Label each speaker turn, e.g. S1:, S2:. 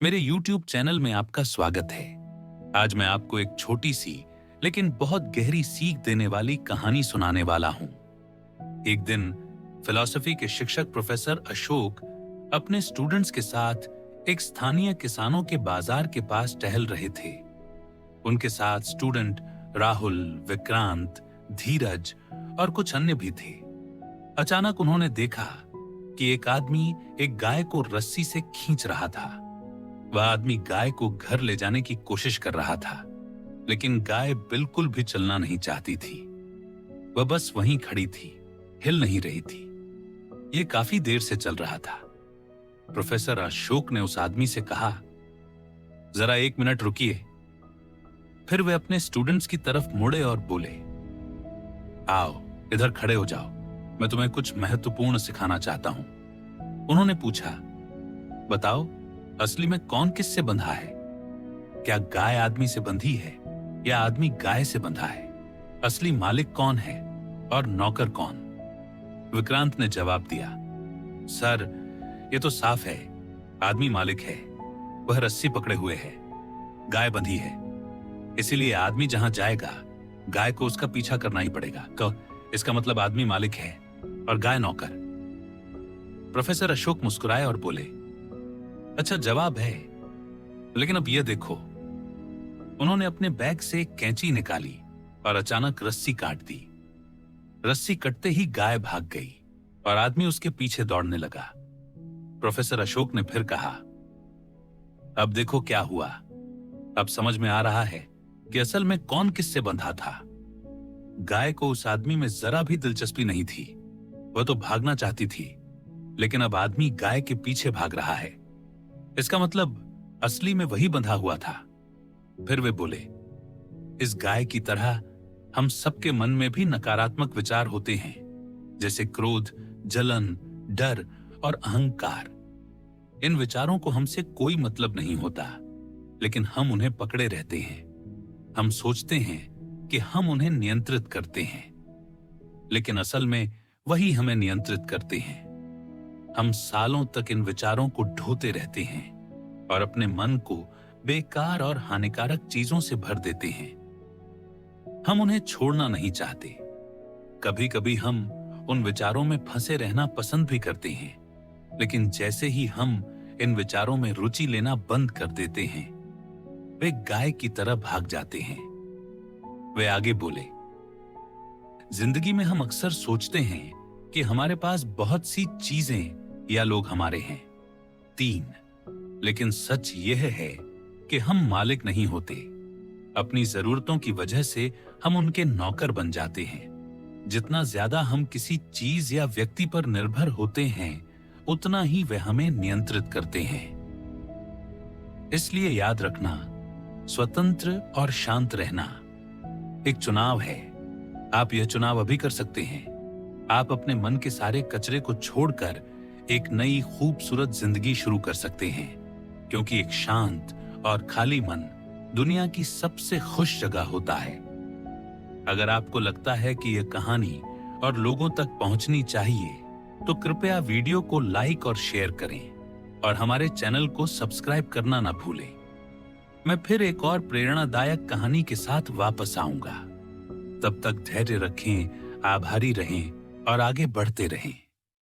S1: मेरे YouTube channel में आपका स्वागत है। आज मैं आपको एक छोटी सी लेकिन बहुत गहरी सीख देने वाली कहानी सुनाने वाला हूं। एक दिन फिलॉसफी के शिक्षक प्रोफेसर अशोक अपने स्टूडेंट्स के साथ एक स्थानीय किसानों के बाजार के पास टहल रहे थे। उनके साथ स्टूडेंट राहुल, विक्रांत, धीरज और कुछ अन्य भी थे। अचानक उन्होंने देखा कि एक आदमी एक गाय को रस्सी से खींच रहा था। वह आदमी गाय को घर ले जाने की कोशिश कर रहा था, लेकिन गाय बिल्कुल भी चलना नहीं चाहती थी। वह बस वहीं खड़ी थी, हिल नहीं रही थी। यह काफी देर से चल रहा था। प्रोफेसर अशोक ने उस आदमी से कहा, जरा 1 मिनट रुकिए। फिर वे अपने स्टूडेंट्स की तरफ मुड़े और बोले, आओ इधर खड़े हो जाओ, मैं तुम्हें कुछ महत्वपूर्ण सिखाना चाहता हूं। उन्होंने पूछा, बताओ असली में कौन किससे बंधा है? क्या गाय आदमी से बंधी है या आदमी गाय से बंधा है? असली मालिक कौन है और नौकर कौन? विक्रांत ने जवाब दिया, सर ये तो साफ है, आदमी मालिक है, वह रस्सी पकड़े हुए है, गाय बंधी है, इसीलिए आदमी जहां जाएगा गाय को उसका पीछा करना ही पड़ेगा। इसका मतलब आदमी मालिक है और गाय नौकर। प्रोफेसर अशोक मुस्कुराए और बोले, अच्छा जवाब है, लेकिन अब यह देखो। उन्होंने अपने बैग से एक कैंची निकाली और अचानक रस्सी काट दी। रस्सी कटते ही गाय भाग गई और आदमी उसके पीछे दौड़ने लगा। प्रोफेसर अशोक ने फिर कहा, अब देखो क्या हुआ। अब समझ में आ रहा है कि असल में कौन किससे बंधा था। गाय को उस आदमी में जरा भी दिलचस्पी नहीं थी। वह तो भागना चाहती थी, लेकिन अब आदमी गाय के पीछे भाग रहा है। इसका मतलब असली में वही बंधा हुआ था। फिर वे बोले, इस गाय की तरह हम सबके मन में भी नकारात्मक विचार होते हैं, जैसे क्रोध, जलन, डर और अहंकार। इन विचारों को हमसे कोई मतलब नहीं होता, लेकिन हम उन्हें पकड़े रहते हैं। हम सोचते हैं कि हम उन्हें नियंत्रित करते हैं, लेकिन असल में वही हमें नियंत्रित करते हैं। हम सालों तक इन विचारों को ढोते रहते हैं और अपने मन को बेकार और हानिकारक चीजों से भर देते हैं। हम उन्हें छोड़ना नहीं चाहते। कभी कभी हम उन विचारों में फंसे रहना पसंद भी करते हैं, लेकिन जैसे ही हम इन विचारों में रुचि लेना बंद कर देते हैं, वे गाय की तरह भाग जाते हैं। वे आगे बोले, जिंदगी में हम अक्सर सोचते हैं कि हमारे पास बहुत सी चीजें या लोग हमारे हैं, 3, लेकिन सच यह है कि हम मालिक नहीं होते। अपनी जरूरतों की वजह से हम उनके नौकर बन जाते हैं। जितना ज्यादा हम किसी चीज या व्यक्ति पर निर्भर होते हैं, उतना ही वे हमें नियंत्रित करते हैं। इसलिए याद रखना, स्वतंत्र और शांत रहना एक चुनाव है। आप यह चुनाव अभी कर सकते हैं। आप अपने मन के सारे कचरे को छोड़कर एक नई खूबसूरत जिंदगी शुरू कर सकते हैं, क्योंकि एक शांत और खाली मन दुनिया की सबसे खुश जगह होता है। अगर आपको लगता है कि यह कहानी और लोगों तक पहुंचनी चाहिए, तो कृपया वीडियो को लाइक और शेयर करें और हमारे चैनल को सब्सक्राइब करना ना भूलें। मैं फिर एक और प्रेरणादायक कहानी के साथ वापस आऊंगा। तब तक धैर्य रखें, आभारी रहें और आगे बढ़ते रहें।